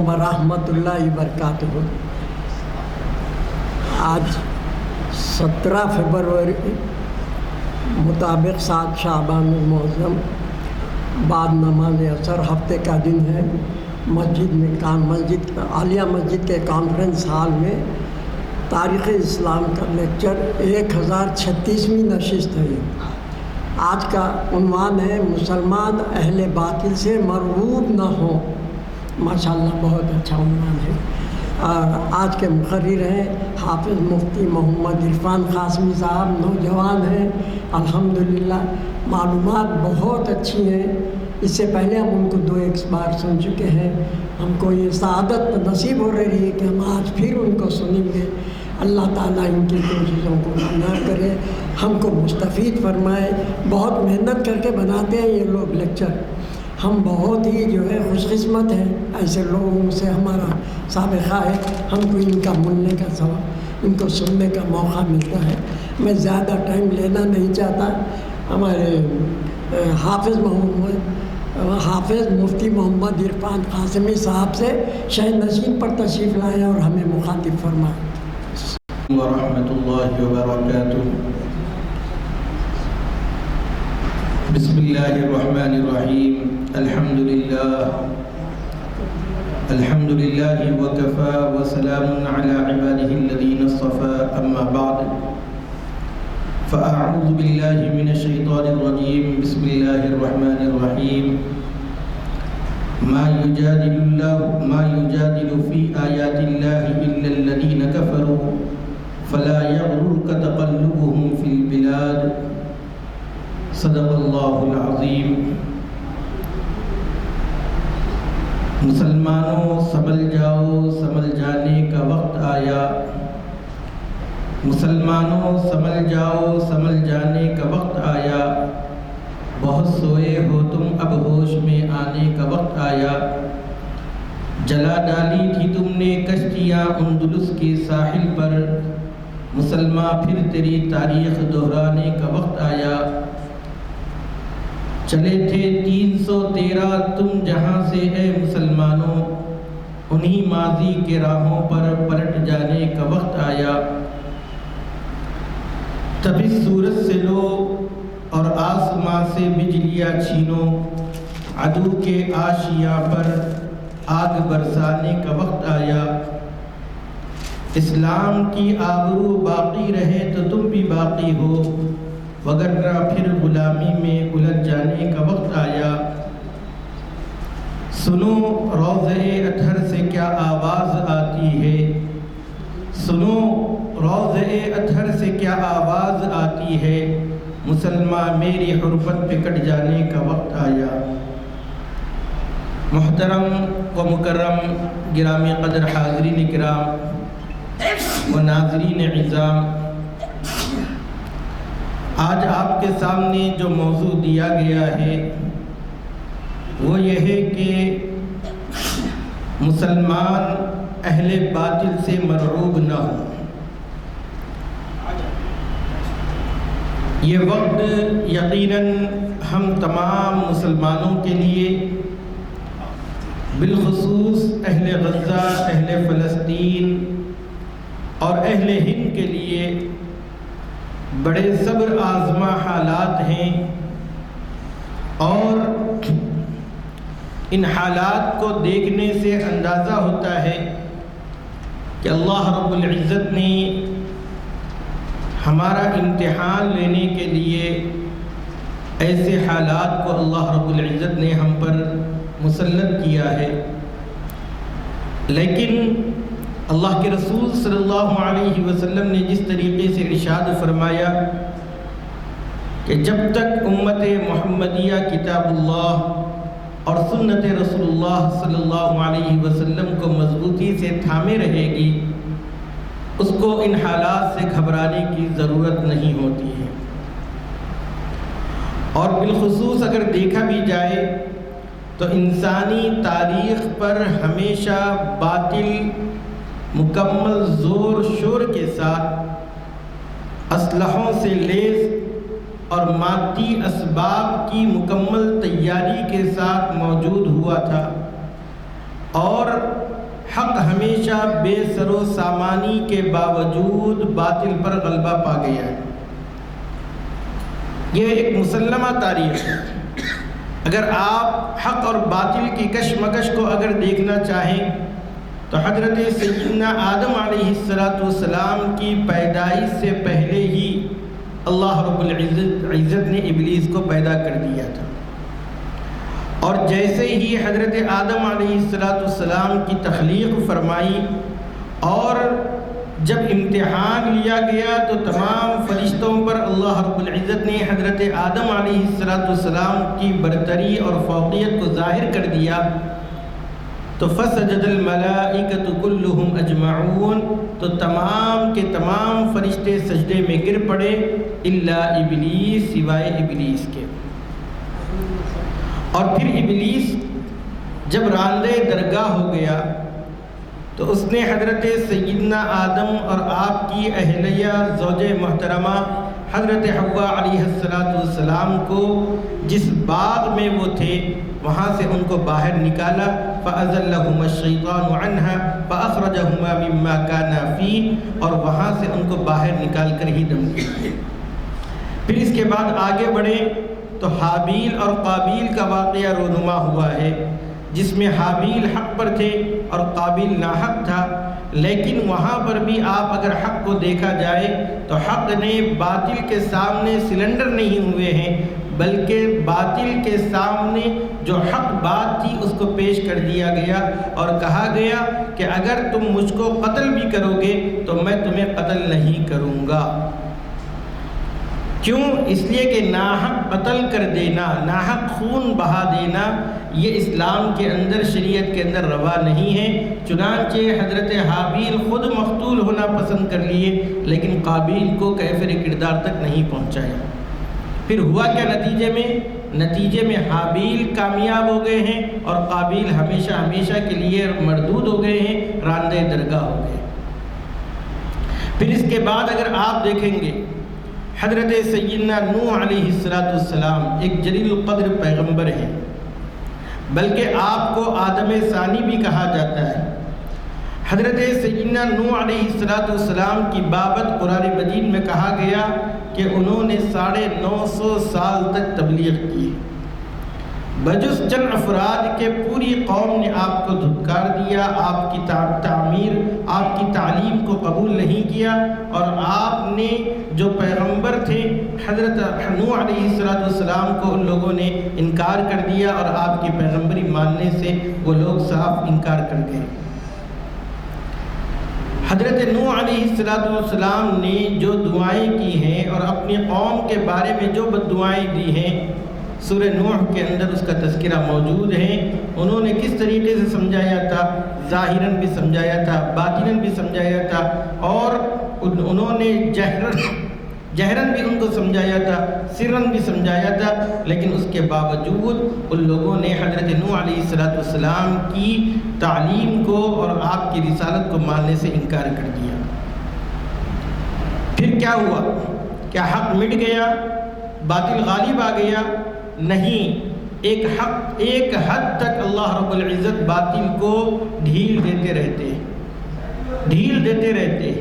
ورحمۃ اللہ وبرکاتہ۔ آج 17 فروری مطابق 7 شعبان المعظم بعد نماز عصر ہفتے کا دن ہے۔ مسجد عالیہ مسجد کے کانفرنس ہال میں تاریخ اسلام کا لیکچر 1036ویں نشست ہے۔ آج کا عنوان ہے مسلمان اہل باطل سے مرعوب نہ ہوں۔ ماشاءاللہ بہت اچھا عنوان ہے۔ اور آج کے مقرر ہیں حافظ مفتی محمد عرفان قاسمی صاحب، نوجوان ہیں الحمدللہ، معلومات بہت اچھی ہیں۔ اس سے پہلے ہم ان کو 2 بار سن چکے ہیں۔ ہم کو یہ سعادت نصیب ہو رہی ہے کہ ہم آج پھر ان کو سنیں گے۔ اللہ تعالیٰ ان کی کوششوں کو کامیاب کرے، ہم کو مستفید فرمائے۔ بہت محنت کر کے بناتے ہیں یہ لوگ لیکچر۔ ہم بہت ہی جو ہے خوش قسمت ہیں، ایسے لوگوں سے ہمارا سابقہ ہے۔ ہم کو ان کا ملنے کا ثواب، ان کو سننے کا موقع ملتا ہے۔ میں زیادہ ٹائم لینا نہیں چاہتا۔ ہمارے حافظ مفتی محمد عرفان قاسمی صاحب سے شہ نشین پر تشریف لائے اور ہمیں مخاطب فرمائے۔ ورحمۃ اللہ وبرکاتہ۔ بسم اللہ الرحمن الرحیم۔ الحمد للہ وکفى وسلام علی عباده الذین اصطفى، اما بعد فاعوذ باللہ من الشیطان الرجیم۔ بسم اللہ الرحمن الرحیم۔ ما یجادل فی آیات اللہ الا الذین کفروا فلا یغررک تقلبهم فی البلاد، صدق اللہ العظیم۔ مسلمانوں سنبھل جاؤ، سنبھل جانے کا وقت آیا۔ مسلمانوں سنبھل جاؤ، سنبھل جانے کا وقت آیا۔ بہت سوئے ہو تم، اب ہوش میں آنے کا وقت آیا۔ جلا ڈالی تھی تم نے کشتیاں اندلس کے ساحل پر، مسلمان پھر تیری تاریخ دہرانے کا وقت آیا۔ چلے تھے 313 تم جہاں سے اے مسلمانوں، انہی ماضی کے راہوں پر پلٹ جانے کا وقت آیا۔ تبھی سورج سے لو اور آسماں سے بجلیاں چھینو، عدو کے آشیاں پر آگ برسانے کا وقت آیا۔ اسلام کی آبرو باقی رہے تو تم بھی باقی ہو، وگرنہ پھر غلامی میں الجھ جانے کا وقت آیا۔ سنو روضہ اطہر سے کیا آواز آتی ہے، سنو روضہ اطہر سے کیا آواز آتی ہے، مسلمان میری حرمت پہ کٹ جانے کا وقت آیا۔ محترم و مکرم گرامی قدر حاضرین کرام و ناظرین عظام، آج آپ کے سامنے جو موضوع دیا گیا ہے وہ یہ ہے کہ مسلمان اہل باطل سے مرعوب نہ ہو۔ یہ وقت یقیناً ہم تمام مسلمانوں کے لیے، بالخصوص اہل غزہ، اہل فلسطین اور اہل ہند کے لیے بڑے صبر آزما حالات ہیں، اور ان حالات کو دیکھنے سے اندازہ ہوتا ہے کہ اللہ رب العزت نے ہمارا امتحان لینے کے لیے ایسے حالات کو اللہ رب العزت نے ہم پر مسلط کیا ہے۔ لیکن اللہ کے رسول صلی اللہ علیہ وسلم نے جس طریقے سے ارشاد فرمایا کہ جب تک امت محمدیہ کتاب اللہ اور سنت رسول اللہ صلی اللہ علیہ وسلم کو مضبوطی سے تھامے رہے گی، اس کو ان حالات سے گھبرانے کی ضرورت نہیں ہوتی ہے۔ اور بالخصوص اگر دیکھا بھی جائے تو انسانی تاریخ پر ہمیشہ باطل مکمل زور شور کے ساتھ اسلحوں سے لیس اور مادی اسباب کی مکمل تیاری کے ساتھ موجود ہوا تھا، اور حق ہمیشہ بے سر و سامانی کے باوجود باطل پر غلبہ پا گیا ہے۔ یہ ایک مسلمہ تاریخ ہے۔ اگر آپ حق اور باطل کی کشمکش کو اگر دیکھنا چاہیں تو حضرت سیدنا آدم علیہ السلام کی پیدائش سے پہلے ہی اللہ رب العزت نے ابلیس کو پیدا کر دیا تھا، اور جیسے ہی حضرت آدم علیہ السلام کی تخلیق فرمائی اور جب امتحان لیا گیا تو تمام فرشتوں پر اللہ رب العزت نے حضرت آدم علیہ السلام کی برتری اور فوقیت کو ظاہر کر دیا، تو فسجد الملائکۃ کلہم اجمعون، تو تمام کے تمام فرشتے سجدے میں گر پڑے الا ابلیس، سوائے ابلیس کے۔ اور پھر ابلیس جب راندے درگاہ ہو گیا تو اس نے حضرت سیدنا آدم اور آپ کی اہلیہ زوج محترمہ حضرت حوا علیہ السلام کو جس باغ میں وہ تھے وہاں سے ان کو باہر نکالا، فَأَزَلَّهُمَا الشَّيْطَانُ عَنْهَا فَأَخْرَجَهُمَا مِمَّا كَانَا فِيهِ، اور وہاں سے ان کو باہر نکال کر ہی دم کیا۔ پھر اس کے بعد آگے بڑھے تو حابیل اور قابیل کا واقعہ رونما ہوا ہے، جس میں حابیل حق پر تھے اور قابیل ناحق تھا، لیکن وہاں پر بھی آپ اگر حق کو دیکھا جائے تو حق نے باطل کے سامنے سلنڈر نہیں ہوئے ہیں، بلکہ باطل کے سامنے جو حق بات تھی اس کو پیش کر دیا گیا اور کہا گیا کہ اگر تم مجھ کو قتل بھی کرو گے تو میں تمہیں قتل نہیں کروں گا۔ کیوں؟ اس لیے کہ ناحق قتل کر دینا، ناحق خون بہا دینا، یہ اسلام کے اندر، شریعت کے اندر روا نہیں ہے۔ چنانچہ حضرت حابیل خود مقتول ہونا پسند کر لیے، لیکن قابیل کو کیفر کردار تک نہیں پہنچایا۔ پھر ہوا کیا نتیجے میں حابیل کامیاب ہو گئے ہیں اور قابیل ہمیشہ ہمیشہ کے لیے مردود ہو گئے ہیں، راندے درگاہ ہو گئے۔ پھر اس کے بعد اگر آپ دیکھیں گے حضرت سیدنا نوح علیہ السلام ایک جلیل القدر پیغمبر ہیں، بلکہ آپ کو آدم ثانی بھی کہا جاتا ہے۔ حضرت سیدنا نوح علیہ السلام کی بابت قرآن مجید میں کہا گیا کہ انہوں نے 950 سال تک تبلیغ کی، بجز چند افراد کے پوری قوم نے آپ کو دھتکار دیا، آپ کی تعمیر، آپ کی تعلیم کو قبول نہیں کیا، اور آپ نے جو پیغمبر تھے حضرت نوح علیہ السلام کو ان لوگوں نے انکار کر دیا، اور آپ کی پیغمبری ماننے سے وہ لوگ صاف انکار کر گئے۔ حضرت نوح علیہ السلام نے جو دعائیں کی ہیں اور اپنی قوم کے بارے میں جو بددعائیں دی ہیں، سورہ نوح کے اندر اس کا تذکرہ موجود ہے۔ انہوں نے کس طریقے سے سمجھایا تھا، ظاہراً بھی سمجھایا تھا، باطناً بھی سمجھایا تھا، اور انہوں نے جہرن بھی ان کو سمجھایا تھا، سرن بھی سمجھایا تھا، لیکن اس کے باوجود ان لوگوں نے حضرت نوح علیہ السلام کی تعلیم کو اور آپ کی رسالت کو ماننے سے انکار کر دیا۔ پھر کیا ہوا؟ کیا حق مٹ گیا؟ باطل غالب آ گیا؟ نہیں، ایک حد تک اللہ رب العزت باطل کو ڈھیل دیتے رہتے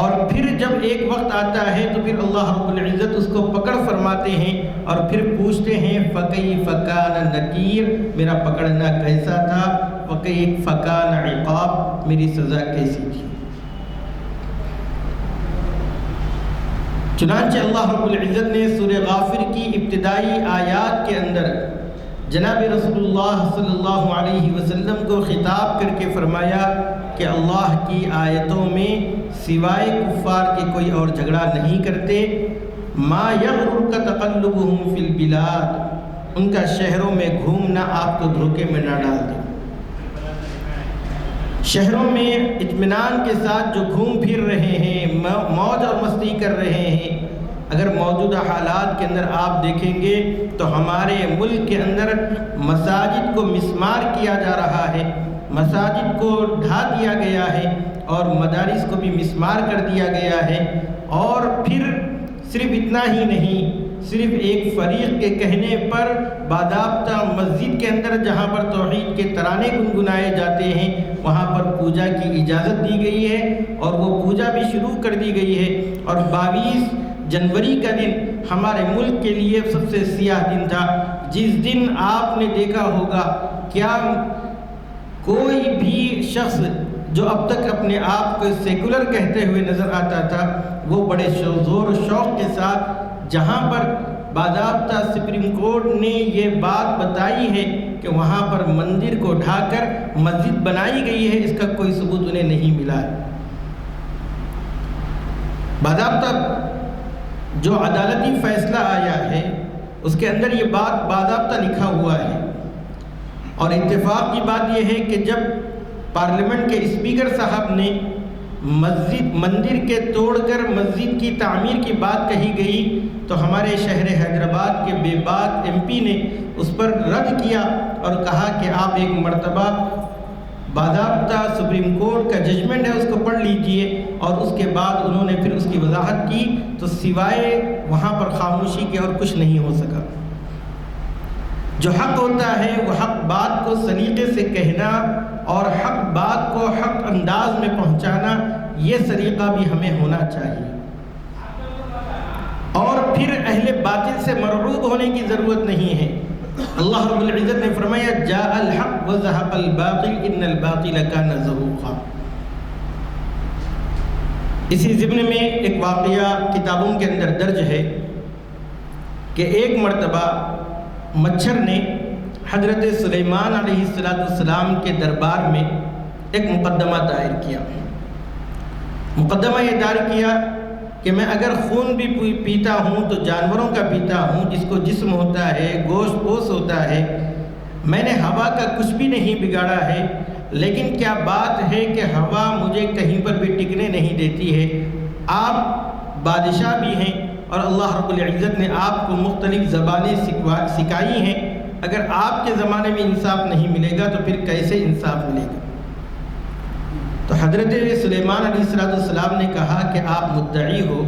اور پھر جب ایک وقت آتا ہے تو پھر اللہ رب العزت اس کو پکڑ فرماتے ہیں اور پھر پوچھتے ہیں فَكَيْفَ كَانَ نَكِيرٌ، میرا پکڑنا کیسا تھا، وَكَيْفَ كَانَ عِقَابٌ، میری سزا کیسی تھی۔ چنانچہ اللہ رب العزت نے سورہ غافر کی ابتدائی آیات کے اندر جناب رسول اللہ صلی اللہ علیہ وسلم کو خطاب کر کے فرمایا کہ اللہ کی آیتوں میں سوائے کفار کے کوئی اور جھگڑا نہیں کرتے، ما یغررک تقلبہم فی البلاد، ان کا شہروں میں گھومنا آپ کو دھوکے میں نہ ڈال دے۔ شہروں میں اطمینان کے ساتھ جو گھوم پھر رہے ہیں، موج اور مستی کر رہے ہیں، اگر موجودہ حالات کے اندر آپ دیکھیں گے تو ہمارے ملک کے اندر مساجد کو مسمار کیا جا رہا ہے، مساجد کو ڈھا دیا گیا ہے اور مدارس کو بھی مسمار کر دیا گیا ہے۔ اور پھر صرف اتنا ہی نہیں، صرف ایک فریق کے کہنے پر باضابطہ مسجد کے اندر جہاں پر توحید کے ترانے گنگنائے جاتے ہیں وہاں پر پوجا کی اجازت دی گئی ہے اور وہ پوجا بھی شروع کر دی گئی ہے۔ اور 22 جنوری کا دن ہمارے ملک کے لیے سب سے سیاہ دن تھا، جس دن آپ نے دیکھا ہوگا کیا کوئی بھی شخص جو اب تک اپنے آپ کو سیکولر کہتے ہوئے نظر آتا تھا وہ بڑے زور و شوق کے ساتھ، جہاں پر باضابطہ سپریم کورٹ نے یہ بات بتائی ہے کہ وہاں پر مندر کو ڈھا کر مسجد بنائی گئی ہے، اس کا کوئی ثبوت انہیں نہیں ملا ہے۔ باضابطہ جو عدالتی فیصلہ آیا ہے اس کے اندر یہ بات باضابطہ لکھا ہوا ہے، اور اتفاق کی بات یہ ہے کہ جب پارلیمنٹ کے اسپیکر صاحب نے مندر کے توڑ کر مسجد کی تعمیر کی بات کہی گئی تو ہمارے شہر حیدرآباد کے بے باک ایم پی نے اس پر رد کیا اور کہا کہ آپ ایک مرتبہ باضابطہ سپریم کورٹ کا ججمنٹ ہے اس کو پڑھ لیجئے، اور اس کے بعد انہوں نے پھر اس کی وضاحت کی تو سوائے وہاں پر خاموشی کے اور کچھ نہیں ہو سکا۔ جو حق ہوتا ہے وہ حق بات کو سلیقے سے کہنا اور حق بات کو حق انداز میں پہنچانا، یہ سلیقہ بھی ہمیں ہونا چاہیے۔ اور پھر اہل باطل سے مرعوب ہونے کی ضرورت نہیں ہے۔ اللہ رب العزت نے فرمایا جاء الحق وزهق الباطل ان الباطل كان زهوقا۔ اسی ضمن میں ایک واقعہ کتابوں کے اندر درج ہے کہ ایک مرتبہ مچھر نے حضرت سلیمان علیہ السلام کے دربار میں ایک مقدمہ دائر کیا۔ مقدمہ یہ دائر کیا کہ میں اگر خون بھی پیتا ہوں تو جانوروں کا پیتا ہوں، جس کو جسم ہوتا ہے، گوشت پوش ہوتا ہے، میں نے ہوا کا کچھ بھی نہیں بگاڑا ہے، لیکن کیا بات ہے کہ ہوا مجھے کہیں پر بھی ٹکنے نہیں دیتی ہے۔ آپ بادشاہ بھی ہیں اور اللہ رب العزت نے آپ کو مختلف زبانیں سکھائی ہیں، اگر آپ کے زمانے میں انصاف نہیں ملے گا تو پھر کیسے انصاف ملے گا؟ تو حضرت سلیمان علیہ السلام نے کہا کہ آپ مدعی ہو،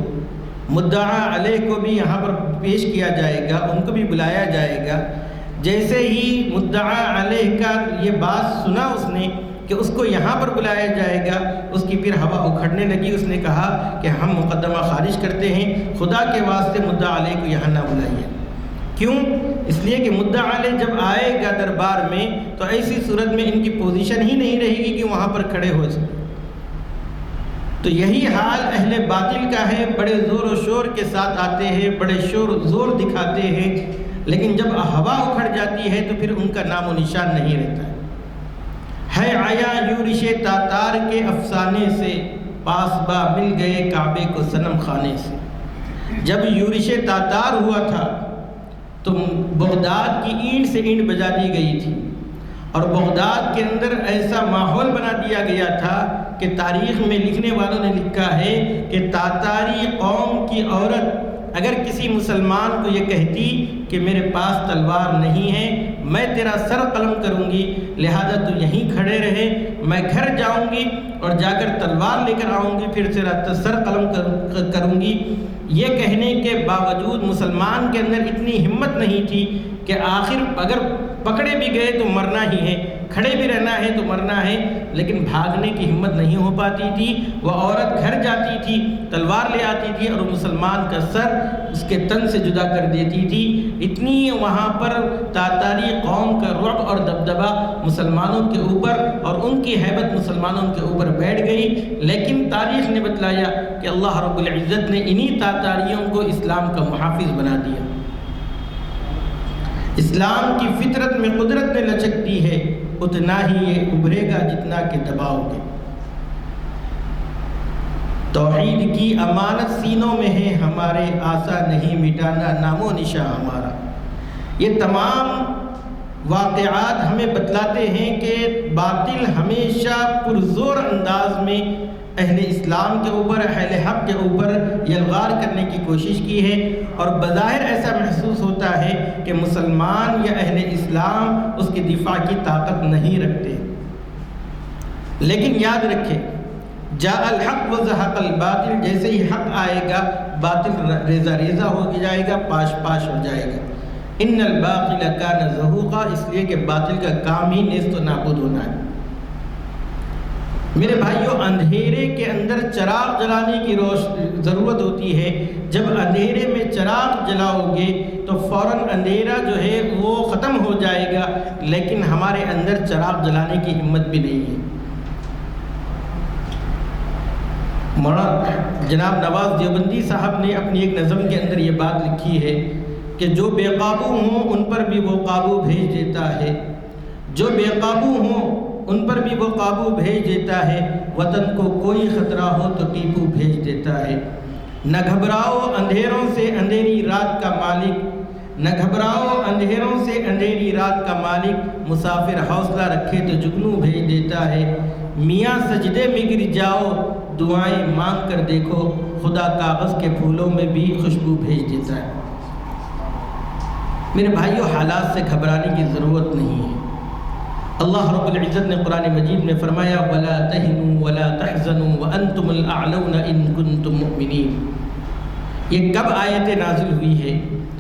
مدعا علیہ کو بھی یہاں پر پیش کیا جائے گا، ان کو بھی بلایا جائے گا۔ جیسے ہی مدعا علیہ کا یہ بات سنا اس نے کہ اس کو یہاں پر بلایا جائے گا، اس کی پھر ہوا اکھڑنے لگی۔ اس نے کہا کہ ہم مقدمہ خارج کرتے ہیں، خدا کے واسطے مدعا علیہ کو یہاں نہ بلائیے۔ کیوں؟ اس لیے کہ مدعا علیہ جب آئے گا دربار میں تو ایسی صورت میں ان کی پوزیشن ہی نہیں رہے گی کہ وہاں پر کھڑے ہو سکے۔ تو یہی حال اہل باطل کا ہے، بڑے زور و شور کے ساتھ آتے ہیں، بڑے شور و زور دکھاتے ہیں، لیکن جب ہوا اکھڑ جاتی ہے تو پھر ان کا نام و نشان نہیں رہتا ہے۔ آیا یورش تاتار کے افسانے سے، پاسبا مل گئے کعبے کو صنم خانے سے۔ جب یورش تاتار ہوا تھا تو بغداد کی اینٹ سے اینٹ بجا دی گئی تھی، اور بغداد کے اندر ایسا ماحول بنا دیا گیا تھا کہ تاریخ میں لکھنے والوں نے لکھا ہے کہ تاتاری قوم کی عورت اگر کسی مسلمان کو یہ کہتی کہ میرے پاس تلوار نہیں ہے، میں تیرا سر قلم کروں گی، لہذا تو یہیں کھڑے رہے، میں گھر جاؤں گی اور جا کر تلوار لے کر آؤں گی، پھر تیرا سر قلم کروں گی، یہ کہنے کے باوجود مسلمان کے اندر اتنی ہمت نہیں تھی کہ آخر اگر پکڑے بھی گئے تو مرنا ہی ہے، کھڑے بھی رہنا ہے تو مرنا ہے، لیکن بھاگنے کی ہمت نہیں ہو پاتی تھی۔ وہ عورت گھر جاتی تھی، تلوار لے آتی تھی اور مسلمان کا سر اس کے تن سے جدا کر دیتی تھی۔ اتنی وہاں پر تاتاری قوم کا رعب اور دبدبہ مسلمانوں کے اوپر اور ان کی ہیبت مسلمانوں کے اوپر بیٹھ گئی، لیکن تاریخ نے بتلایا کہ اللہ رب العزت نے انہی تاتاریوں کو اسلام کا محافظ بنا دیا۔ اسلام کی فطرت میں قدرت نے لچک دی ہے، اتنا ہی یہ ابھرے گا جتنا کہ دباؤ گے۔ توحید کی امانت سینوں میں ہے ہمارے، آسا نہیں مٹانا نام و نشاں ہمارا۔ یہ تمام واقعات ہمیں بتلاتے ہیں کہ باطل ہمیشہ پرزور انداز میں اہل اسلام کے اوپر، اہل حق کے اوپر یلغار کرنے کی کوشش کی ہے، اور بظاہر ایسا محسوس ہوتا ہے کہ مسلمان یا اہل اسلام اس کی دفاع کی طاقت نہیں رکھتے، لیکن یاد رکھیں جاء الحق وزہق الباطل، جیسے ہی حق آئے گا باطل ریزہ ریزہ ہو جائے گا، پاش پاش ہو جائے گا۔ ان الباطل کان زہوقا، اس لیے کہ باطل کا کام ہی نیست و نابود ہونا ہے۔ میرے بھائیوں، اندھیرے کے اندر چراغ جلانے کی ضرورت ہوتی ہے۔ جب اندھیرے میں چراغ جلاؤ گے تو فوراً اندھیرا جو ہے وہ ختم ہو جائے گا، لیکن ہمارے اندر چراغ جلانے کی ہمت بھی نہیں ہے۔ مولانا جناب نواز دیوبندی صاحب نے اپنی ایک نظم کے اندر یہ بات لکھی ہے کہ جو بے قابو ہوں ان پر بھی وہ قابو بھیج دیتا ہے، جو بے قابو ہوں ان پر بھی وہ قابو بھیج دیتا ہے، وطن کو کوئی خطرہ ہو تو ٹیپو بھیج دیتا ہے۔ نہ گھبراؤ اندھیروں سے اندھیری رات کا مالک، نہ گھبراؤ اندھیروں سے اندھیری رات کا مالک، مسافر حوصلہ رکھے تو جگنو بھیج دیتا ہے۔ میاں سجدے میں گر جاؤ دعائیں مانگ کر دیکھو، خدا کاغذ کے پھولوں میں بھی خوشبو بھیج دیتا ہے۔ میرے بھائیوں، حالات سے گھبرانے کی ضرورت نہیں ہے۔ اللہ رب العزت نے قرآن مجید میں فرمایا وَلَا تَهِنُوا وَلَا تَحْزَنُوا وَأَنْتُمُ الْأَعْلَوْنَ إِن كُنتُم مُؤْمِنِينَ۔ یہ کب آیت نازل ہوئی ہے؟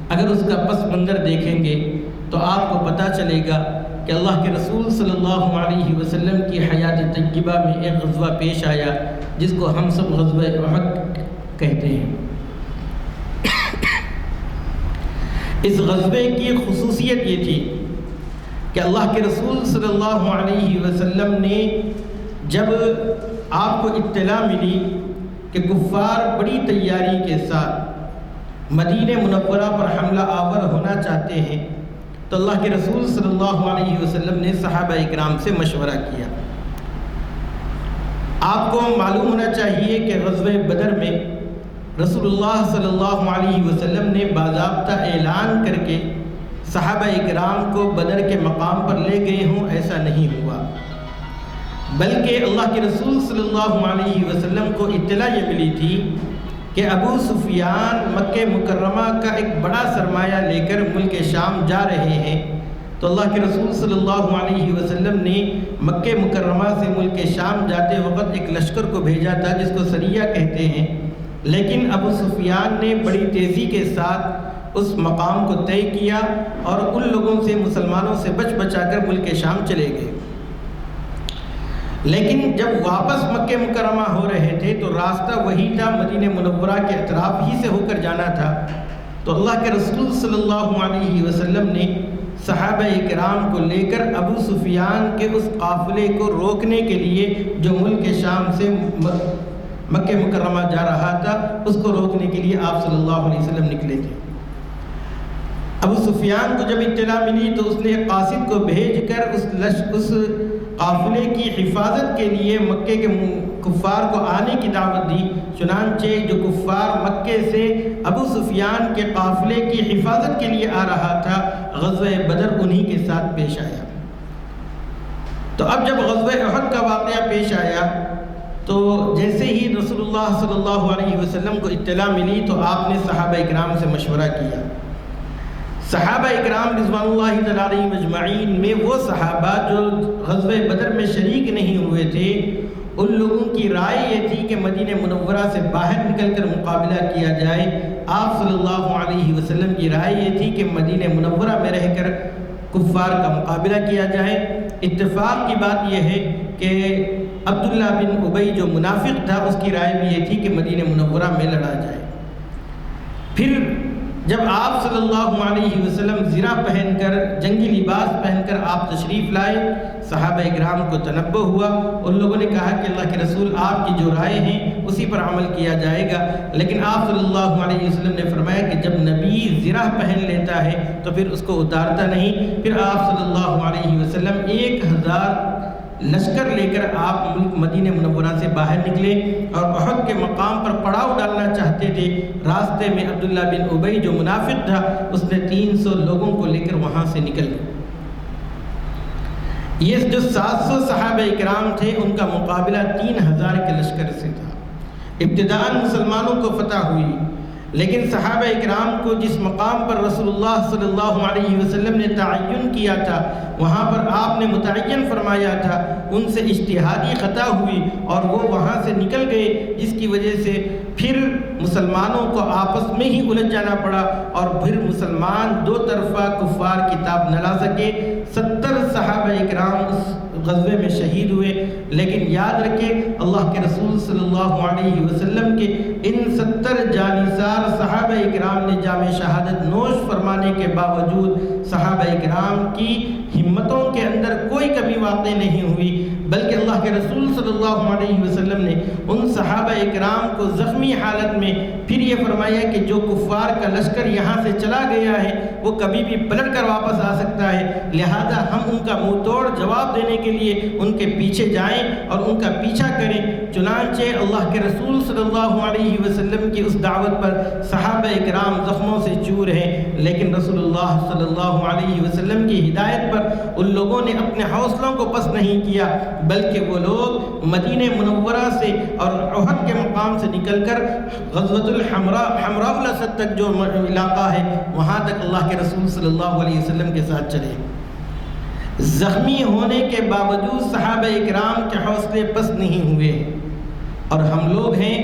اگر اس کا پس منظر دیکھیں گے تو آپ کو پتہ چلے گا کہ اللہ کے رسول صلی اللہ علیہ وسلم کی حیات طیبہ میں ایک غزوہ پیش آیا جس کو ہم سب غزوہ احد کہتے ہیں۔ اس غزوے کی خصوصیت یہ تھی کہ اللہ کے رسول صلی اللہ علیہ وسلم نے جب آپ کو اطلاع ملی کہ کفار بڑی تیاری کے ساتھ مدینہ منورہ پر حملہ آور ہونا چاہتے ہیں تو اللہ کے رسول صلی اللہ علیہ وسلم نے صحابہ اکرام سے مشورہ کیا۔ آپ کو معلوم ہونا چاہیے کہ غزوہ بدر میں رسول اللہ صلی اللہ علیہ وسلم نے باضابطہ اعلان کر کے صحابہ اکرام کو بدر کے مقام پر لے گئے ہوں، ایسا نہیں ہوا، بلکہ اللہ کے رسول صلی اللہ علیہ وسلم کو اطلاع یہ ملی تھی کہ ابو سفیان مکہ مکرمہ کا ایک بڑا سرمایہ لے کر ملک شام جا رہے ہیں، تو اللہ کے رسول صلی اللہ علیہ وسلم نے مکہ مکرمہ سے ملک شام جاتے وقت ایک لشکر کو بھیجا تھا جس کو سریہ کہتے ہیں، لیکن ابو سفیان نے بڑی تیزی کے ساتھ اس مقام کو طے کیا اور ان لوگوں سے، مسلمانوں سے بچا کر ملک شام چلے گئے۔ لیکن جب واپس مکہ مکرمہ ہو رہے تھے تو راستہ وہی تھا، مدینہ منورہ کے اطراف ہی سے ہو کر جانا تھا، تو اللہ کے رسول صلی اللہ علیہ وسلم نے صحابہ اکرام کو لے کر ابو سفیان کے اس قافلے کو روکنے کے لیے جو ملک شام سے مکہ مکرمہ جا رہا تھا، اس کو روکنے کے لیے آپ صلی اللہ علیہ وسلم نکلے تھے۔ ابو سفیان کو جب اطلاع ملی تو اس نے قاصد کو بھیج کر اس قافلے کی حفاظت کے لیے مکے کے کفار کو آنے کی دعوت دی، چنانچہ جو کفار مکے سے ابو سفیان کے قافلے کی حفاظت کے لیے آ رہا تھا، غزوہ بدر انہی کے ساتھ پیش آیا۔ تو اب جب غزوہ احد کا واقعہ پیش آیا تو جیسے ہی رسول اللہ صلی اللہ علیہ وسلم کو اطلاع ملی تو آپ نے صحابہ اکرام سے مشورہ کیا۔ صحابہ اکرام رضوان اللہ تعالی علیہم اجمعین میں وہ صحابہ جو غزوہ بدر میں شریک نہیں ہوئے تھے، ان لوگوں کی رائے یہ تھی کہ مدینہ منورہ سے باہر نکل کر مقابلہ کیا جائے۔ آپ صلی اللہ علیہ وسلم کی رائے یہ تھی کہ مدینہ منورہ میں رہ کر کفار کا مقابلہ کیا جائے۔ اتفاق کی بات یہ ہے کہ عبداللہ بن ابی جو منافق تھا، اس کی رائے بھی یہ تھی کہ مدینہ منورہ میں لڑا جائے۔ پھر جب آپ صلی اللہ علیہ وسلم زرہ پہن کر، جنگی لباس پہن کر آپ تشریف لائے، صحابہ اکرام کو تنبہ ہوا۔ ان لوگوں نے کہا کہ اللہ کے رسول آپ کی جو رائے ہیں اسی پر عمل کیا جائے گا، لیکن آپ صلی اللہ علیہ وسلم نے فرمایا کہ جب نبی زرہ پہن لیتا ہے تو پھر اس کو اتارتا نہیں۔ پھر آپ صلی اللہ علیہ وسلم 1000 لشکر لے کر آپ ملک مدینہ منورہ سے باہر نکلے اور احد کے مقام پر پڑاؤ ڈالنا چاہتے تھے۔ راستے میں عبداللہ بن ابی جو منافق تھا، اس نے 300 لوگوں کو لے کر وہاں سے نکل گئے۔ یہ جو 700 صحابہ اکرام تھے، ان کا مقابلہ 3000 کے لشکر سے تھا۔ ابتداءً مسلمانوں کو فتح ہوئی، لیکن صحابہ اکرام کو جس مقام پر رسول اللہ صلی اللہ علیہ وسلم نے تعین کیا تھا، وہاں پر آپ نے متعین فرمایا تھا، ان سے اجتہادی خطا ہوئی اور وہ وہاں سے نکل گئے، جس کی وجہ سے پھر مسلمانوں کو آپس میں ہی الجھ جانا پڑا اور پھر مسلمان دو طرفہ کفار کتاب نہ لا سکے۔ 70 صحابہ اکرام اس غزوے میں شہید ہوئے، لیکن یاد رکھیں اللہ کے رسول صلی اللہ علیہ وسلم کے ان 70 جانثار صحابہ اکرام نے جام شہادت نوش فرمانے کے باوجود صحابہ اکرام کی ہمتوں کے اندر کوئی کمی واقع نہیں ہوئی، بلکہ اللہ کے رسول صلی اللہ علیہ وسلم نے ان صحابہ اکرام کو زخمی حالت میں پھر یہ فرمایا کہ جو کفار کا لشکر یہاں سے چلا گیا ہے وہ کبھی بھی پلٹ کر واپس آ سکتا ہے، لہذا ہم ان کا منہ توڑ جواب دینے کے لیے ان کے پیچھے جائیں اور ان کا پیچھا کریں۔ چنانچہ اللہ کے رسول صلی اللہ علیہ وسلم کی اس دعوت پر صحابہ اکرام زخموں سے چور ہیں، لیکن رسول اللہ صلی اللہ علیہ وسلم کی ہدایت پر ان لوگوں نے اپنے حوصلوں کو پست نہیں کیا، بلکہ وہ لوگ مدینہ منورہ سے اور احد کے مقام سے نکل کر غزوۃ حمراء الاسد تک جو علاقہ ہے وہاں تک اللہ کے رسول صلی اللہ علیہ وسلم کے ساتھ چلے۔ زخمی ہونے کے باوجود صحابہ اکرام کے حوصلے پست نہیں ہوئے، اور ہم لوگ ہیں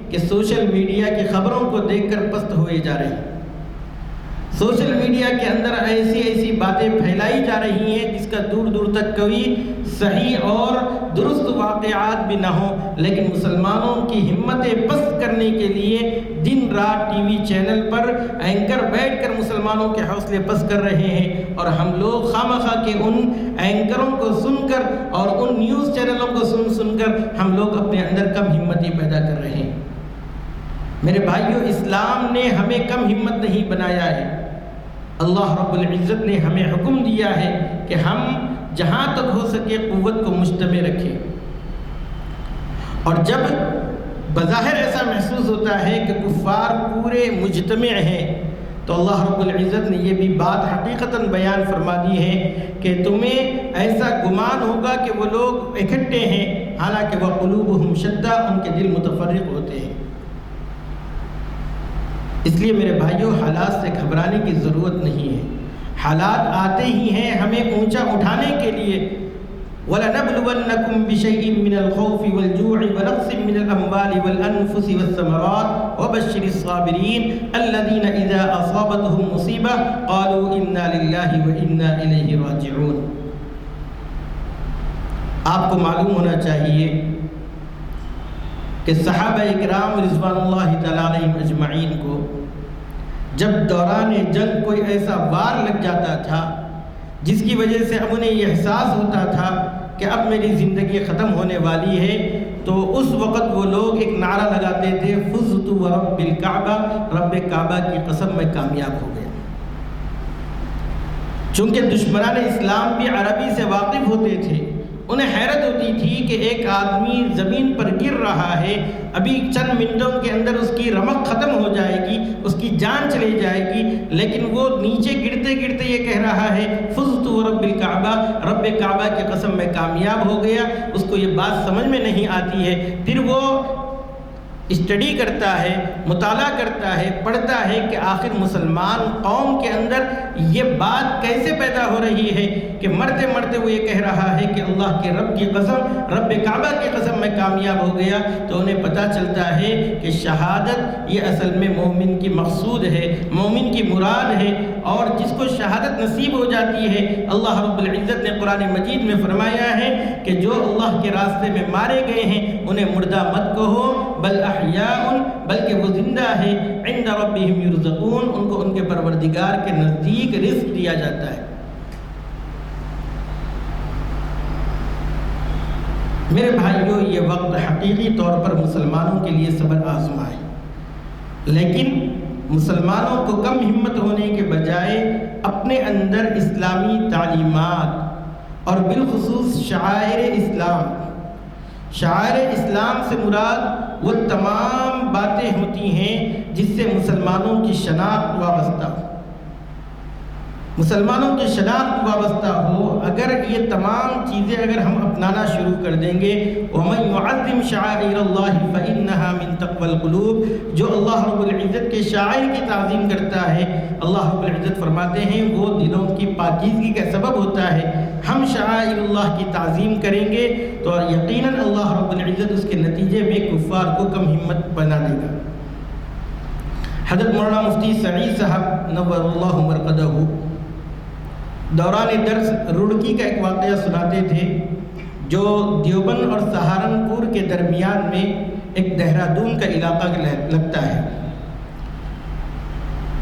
کہ سوشل میڈیا کی خبروں کو دیکھ کر پست ہوئے جا رہے ہیں۔ سوشل میڈیا کے اندر ایسی باتیں پھیلائی جا رہی ہیں جس کا دور دور تک کوئی صحیح اور درست واقعات بھی نہ ہوں، لیکن مسلمانوں کی ہمتیں پست کرنے کے لیے دن رات ٹی وی چینل پر اینکر بیٹھ کر مسلمانوں کے حوصلے پست کر رہے ہیں، اور ہم لوگ خواہ کے ان اینکروں کو سن کر اور ان نیوز چینلوں کو سن کر ہم لوگ اپنے اندر کم ہمتی پیدا کر رہے ہیں۔ میرے بھائیوں، اسلام نے ہمیں کم ہمت نہیں بنایا ہے، اللہ رب العزت نے ہمیں حکم دیا ہے کہ ہم جہاں تک ہو سکے قوت کو مجتمع رکھیں، اور جب بظاہر ایسا محسوس ہوتا ہے کہ کفار پورے مجتمع ہیں تو اللہ رب العزت نے یہ بھی بات حقیقتاً بیان فرما دی ہے کہ تمہیں ایسا گمان ہوگا کہ وہ لوگ اکٹھے ہیں، حالانکہ وہ قلوبہم شتیٰ، ان کے دل متفرق ہوتے ہیں۔ اس لیے میرے بھائیوں، حالات سے گھبرانے کی ضرورت نہیں ہے، حالات آتے ہی ہیں ہمیں اونچا اٹھانے کے لیے۔ وَلَنَبْلُوَنَّكُمْ بِشَيْءٍ مِّنَ الْخَوْفِ وَالْجُوعِ وَنَقْصٍ مِّنَ الْأَمْوَالِ وَالْأَنفُسِ وَالثَّمَرَاتِ وَبَشِّرِ الصَّابِرِينَ الَّذِينَ إِذَا أَصَابَتْهُمْ مُصِيبَةٌ قَالُوا إِنَّا لِلَّهِ وَإِنَّا إِلَيْهِ رَاجِعُونَ۔ آپ کو معلوم ہونا چاہیے کہ صحابہ اکرام رضوان اللہ تعالیٰ علیہم اجمعین کو جب دوران جنگ کوئی ایسا وار لگ جاتا تھا جس کی وجہ سے اب انہیں یہ احساس ہوتا تھا کہ اب میری زندگی ختم ہونے والی ہے، تو اس وقت وہ لوگ ایک نعرہ لگاتے تھے، فزت ورب الکعبہ، رب کعبہ کی قسم میں کامیاب ہو گیا۔ چونکہ دشمنان اسلام بھی عربی سے واقف ہوتے تھے، انہیں حیرت ہوتی تھی کہ ایک آدمی زمین پر گر رہا ہے، ابھی چند منٹوں کے اندر اس کی رمق ختم ہو جائے گی، اس کی جان چلی جائے گی، لیکن وہ نیچے گرتے گرتے یہ کہہ رہا ہے فزت ورب الکعبہ، رب کعبہ کی قسم میں کامیاب ہو گیا۔ اس کو یہ بات سمجھ میں نہیں آتی ہے، پھر وہ اسٹڈی کرتا ہے، مطالعہ کرتا ہے، پڑھتا ہے کہ آخر مسلمان قوم کے اندر یہ بات کیسے پیدا ہو رہی ہے کہ مرتے مرتے وہ یہ کہہ رہا ہے کہ اللہ کے رب کی قسم، رب کعبہ کی قسم میں کامیاب ہو گیا۔ تو انہیں پتہ چلتا ہے کہ شہادت یہ اصل میں مومن کی مقصود ہے، مومن کی مراد ہے، اور جس کو شہادت نصیب ہو جاتی ہے، اللہ رب العزت نے قرآن مجید میں فرمایا ہے کہ جو اللہ کے راستے میں مارے گئے ہیں انہیں مردہ مت کہو، بل احیاء، بلکہ وہ زندہ ہے، عند ربہم یرزقون، ان کو ان کے پروردگار کے نزدیک رزق دیا جاتا ہے۔ میرے بھائیوں، یہ وقت حقیقی طور پر مسلمانوں کے لیے صبر آزما ہے، لیکن مسلمانوں کو کم ہمت ہونے کے بجائے اپنے اندر اسلامی تعلیمات اور بالخصوص شعائر اسلام، شعائر اسلام سے مراد وہ تمام باتیں ہوتی ہیں جس سے مسلمانوں کی شناخت وابستہ ہو، مسلمانوں کی شناخت وابستہ ہو۔ اگر یہ تمام چیزیں اگر ہم اپنانا شروع کر دیں گے، وَمَن يُعَظِّمْ شَعَائِرَ اللَّهِ فَإِنَّهَا مِن تَقْوَى الْقُلُوبِ، جو اللہ رب العزت کے شاعر کی تعظیم کرتا ہے، اللہ رب العزت فرماتے ہیں وہ دلوں کی پاکیزگی کا سبب ہوتا ہے۔ ہم شعائر اللہ کی تعظیم کریں گے تو یقیناً اللہ رب العزت اس کے نتیجے میں کفار کو کم ہمت بنا دے گا۔ حضرت مولانا مفتی سعید صاحب نور اللہ مرقدہ دوران درس رڑکی کا ایک واقعہ سناتے تھے، جو دیوبند اور سہارنپور کے درمیان میں ایک دہرادون کا علاقہ لگتا ہے۔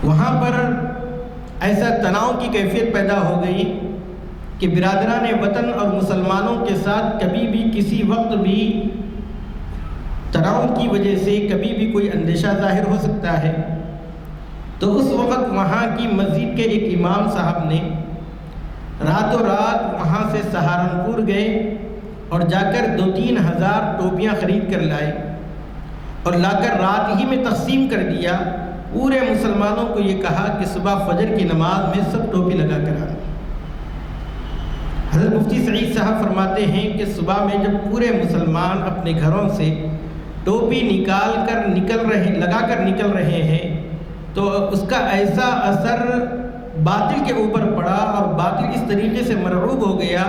وہاں پر ایسا تناؤ کی کیفیت پیدا ہو گئی کہ برادران وطن اور مسلمانوں کے ساتھ کبھی بھی کسی وقت بھی تناؤ کی وجہ سے کبھی بھی کوئی اندیشہ ظاہر ہو سکتا ہے۔ تو اس وقت وہاں کی مسجد کے ایک امام صاحب نے راتوں رات وہاں سے سہارنپور گئے اور جا کر 2-3 ہزار ٹوپیاں خرید کر لائے اور لا کر رات ہی میں تقسیم کر دیا۔ پورے مسلمانوں کو یہ کہا کہ صبح فجر کی نماز میں سب ٹوپی لگا کر آئیں۔ حضرت مفتی سعید صاحب فرماتے ہیں کہ صبح میں جب پورے مسلمان اپنے گھروں سے ٹوپی لگا کر نکل رہے ہیں تو اس کا ایسا اثر باطل کے اوپر پڑا اور باطل اس طریقے سے مرعوب ہو گیا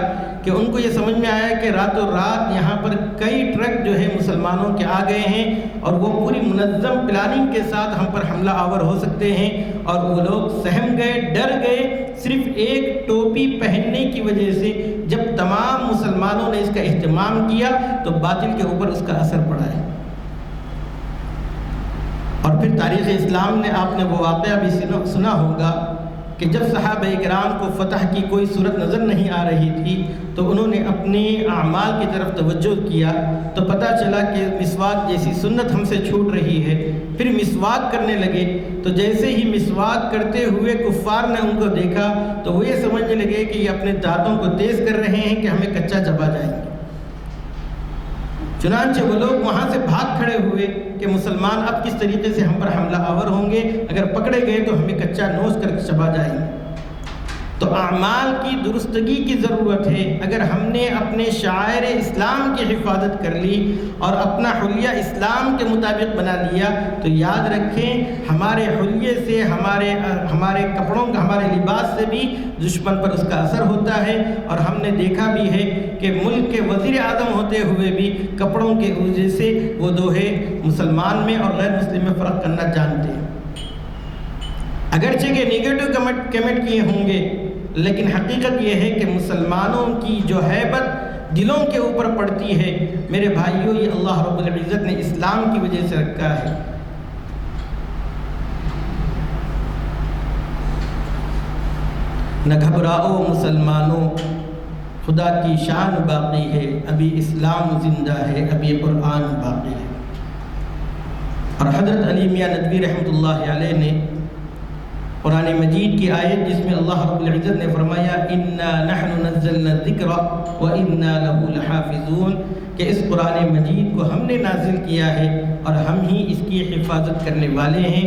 کہ ان کو یہ سمجھ میں آیا کہ راتوں رات یہاں پر کئی ٹرک جو ہے مسلمانوں کے آ گئے ہیں اور وہ پوری منظم پلاننگ کے ساتھ ہم پر حملہ آور ہو سکتے ہیں، اور وہ لوگ سہم گئے، ڈر گئے صرف ایک ٹوپی پہننے کی وجہ سے۔ جب تمام مسلمانوں نے اس کا اہتمام کیا تو باطل کے اوپر اس کا اثر پڑا ہے۔ اور پھر تاریخ اسلام نے آپ نے وہ واقعہ بھی سنا ہوگا کہ جب صحابہ کرام کو فتح کی کوئی صورت نظر نہیں آ رہی تھی تو انہوں نے اپنے اعمال کی طرف توجہ کیا تو پتہ چلا کہ مسواک جیسی سنت ہم سے چھوٹ رہی ہے۔ پھر مسواک کرنے لگے تو جیسے ہی مسواک کرتے ہوئے کفار نے ان کو دیکھا تو وہ یہ سمجھنے لگے کہ یہ اپنے دانتوں کو تیز کر رہے ہیں کہ ہمیں کچا چبا جائیں گے۔ چنانچہ وہ لوگ وہاں سے بھاگ کھڑے ہوئے کہ مسلمان اب کس طریقے سے ہم پر حملہ آور ہوں گے، اگر پکڑے گئے تو ہمیں کچا نوچ کر چبا جائیں گے۔ تو اعمال کی درستگی کی ضرورت ہے۔ اگر ہم نے اپنے شعائر اسلام کی حفاظت کر لی اور اپنا حلیہ اسلام کے مطابق بنا لیا تو یاد رکھیں ہمارے حلیے سے، ہمارے کپڑوں کا، ہمارے لباس سے بھی دشمن پر اس کا اثر ہوتا ہے۔ اور ہم نے دیکھا بھی ہے کہ ملک کے وزیر اعظم ہوتے ہوئے بھی کپڑوں کے وجہ سے وہ دوہے مسلمان میں اور غیر مسلم میں فرق کرنا جانتے ہیں۔ اگرچہ کہ نیگیٹو کمنٹ کیے ہوں گے، لیکن حقیقت یہ ہے کہ مسلمانوں کی جو ہیبت دلوں کے اوپر پڑتی ہے، میرے بھائیوں، یہ اللہ رب العزت نے اسلام کی وجہ سے رکھا ہے۔ نہ گھبراؤ مسلمانوں، خدا کی شان باقی ہے، ابھی اسلام زندہ ہے، ابھی قرآن باقی ہے۔ اور حضرت علی میاں ندوی رحمۃ اللہ علیہ نے قرآن مجید کی آیت جس میں اللہ رب العزت نے فرمایا انا نحن نزلنا الذکر وانا له لحافظون، کہ اس قرآن مجید کو ہم نے نازل کیا ہے اور ہم ہی اس کی حفاظت کرنے والے ہیں۔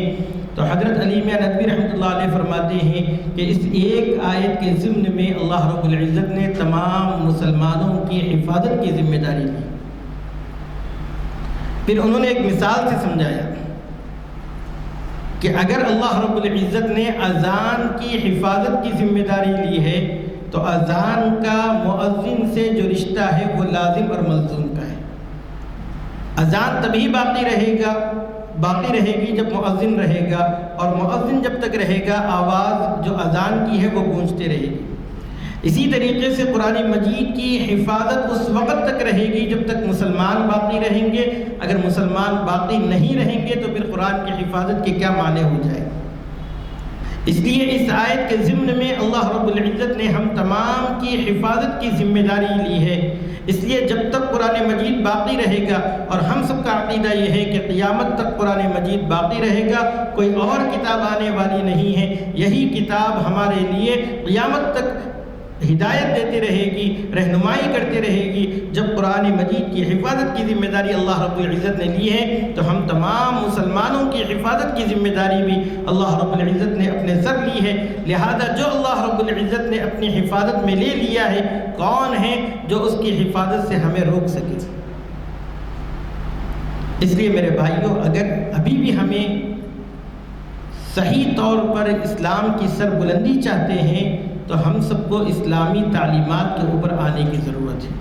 تو حضرت علی میاں ندوی رحمۃ اللہ علیہ فرماتے ہیں کہ اس ایک آیت کے ضمن میں اللہ رب العزت نے تمام مسلمانوں کی حفاظت کی ذمہ داری لی۔ پھر انہوں نے ایک مثال سے سمجھایا کہ اگر اللہ رب العزت نے اذان کی حفاظت کی ذمہ داری لی ہے تو اذان کا مؤذن سے جو رشتہ ہے وہ لازم اور ملزوم کا ہے۔ اذان تبھی باقی رہے گی جب مؤذن رہے گا، اور مؤذن جب تک رہے گا آواز جو اذان کی ہے وہ گونجتے رہے گی۔ اسی طریقے سے قرآن مجید کی حفاظت اس وقت تک رہے گی جب تک مسلمان باقی رہیں گے۔ اگر مسلمان باقی نہیں رہیں گے تو پھر قرآن کی حفاظت کے کیا معنی ہو جائے۔ اس لیے اس آیت کے ضمن میں اللہ رب العزت نے ہم تمام کی حفاظت کی ذمہ داری لی ہے۔ اس لیے جب تک قرآن مجید باقی رہے گا، اور ہم سب کا عقیدہ یہ ہے کہ قیامت تک قرآن مجید باقی رہے گا، کوئی اور کتاب آنے والی نہیں ہے، یہی کتاب ہمارے لیے قیامت تک ہدایت دیتی رہے گی، رہنمائی کرتی رہے گی۔ جب قرآن مجید کی حفاظت کی ذمہ داری اللہ رب العزت نے لی ہے تو ہم تمام مسلمانوں کی حفاظت کی ذمہ داری بھی اللہ رب العزت نے اپنے سر لی ہے۔ لہذا جو اللہ رب العزت نے اپنی حفاظت میں لے لیا ہے، کون ہے جو اس کی حفاظت سے ہمیں روک سکے؟ اس لیے میرے بھائیوں، اگر ابھی بھی ہمیں صحیح طور پر اسلام کی سربلندی چاہتے ہیں تو ہم سب کو اسلامی تعلیمات کے اوپر آنے کی ضرورت ہے،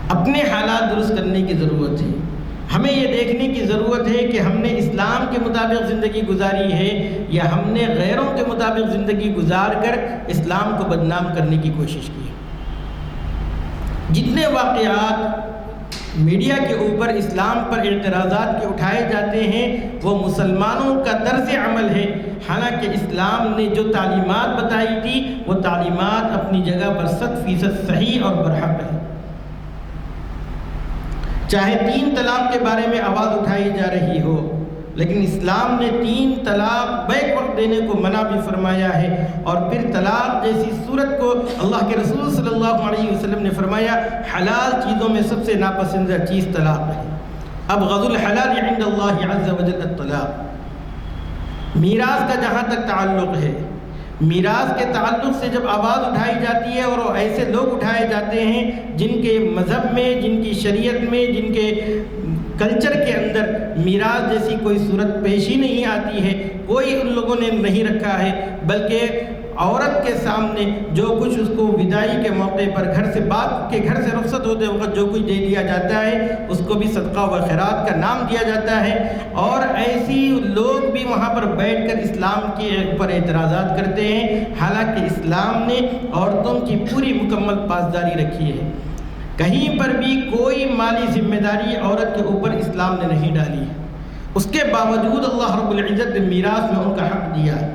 اپنے حالات درست کرنے کی ضرورت ہے۔ ہمیں یہ دیکھنے کی ضرورت ہے کہ ہم نے اسلام کے مطابق زندگی گزاری ہے یا ہم نے غیروں کے مطابق زندگی گزار کر اسلام کو بدنام کرنے کی کوشش کی ہے۔ جتنے واقعات میڈیا کے اوپر اسلام پر اعتراضات کے اٹھائے جاتے ہیں وہ مسلمانوں کا طرز عمل ہے، حالانکہ اسلام نے جو تعلیمات بتائی تھی وہ تعلیمات اپنی جگہ پر 100% صحیح اور برحق ہے۔ چاہے 3 طلاق کے بارے میں آواز اٹھائی جا رہی ہو، لیکن اسلام نے 3 طلاق بیک وقت دینے کو منع بھی فرمایا ہے، اور پھر طلاق جیسی صورت کو اللہ کے رسول صلی اللہ علیہ وسلم نے فرمایا حلال چیزوں میں سب سے ناپسندیدہ چیز طلاق ہے۔ ابغض الحلال عند اللہ عز وجل الطلاق۔ میراث کا جہاں تک تعلق ہے، میراث کے تعلق سے جب آواز اٹھائی جاتی ہے اور وہ ایسے لوگ اٹھائے جاتے ہیں جن کے مذہب میں، جن کی شریعت میں، جن کے کلچر کے اندر میراث جیسی کوئی صورت پیش ہی نہیں آتی ہے، کوئی ان لوگوں نے نہیں رکھا ہے، بلکہ عورت کے سامنے جو کچھ اس کو وداعی کے موقع پر گھر سے باپ کے گھر سے رخصت ہوتے وقت جو کچھ دے دیا جاتا ہے اس کو بھی صدقہ و خیرات کا نام دیا جاتا ہے، اور ایسی لوگ بھی وہاں پر بیٹھ کر اسلام کے اوپر اعتراضات کرتے ہیں، حالانکہ اسلام نے عورتوں کی پوری مکمل پاسداری رکھی ہے۔ کہیں پر بھی کوئی مالی ذمہ داری عورت کے اوپر اسلام نے نہیں ڈالی ہے، اس کے باوجود اللہ رب العزت نے میراث میں ان کا حق دیا ہے۔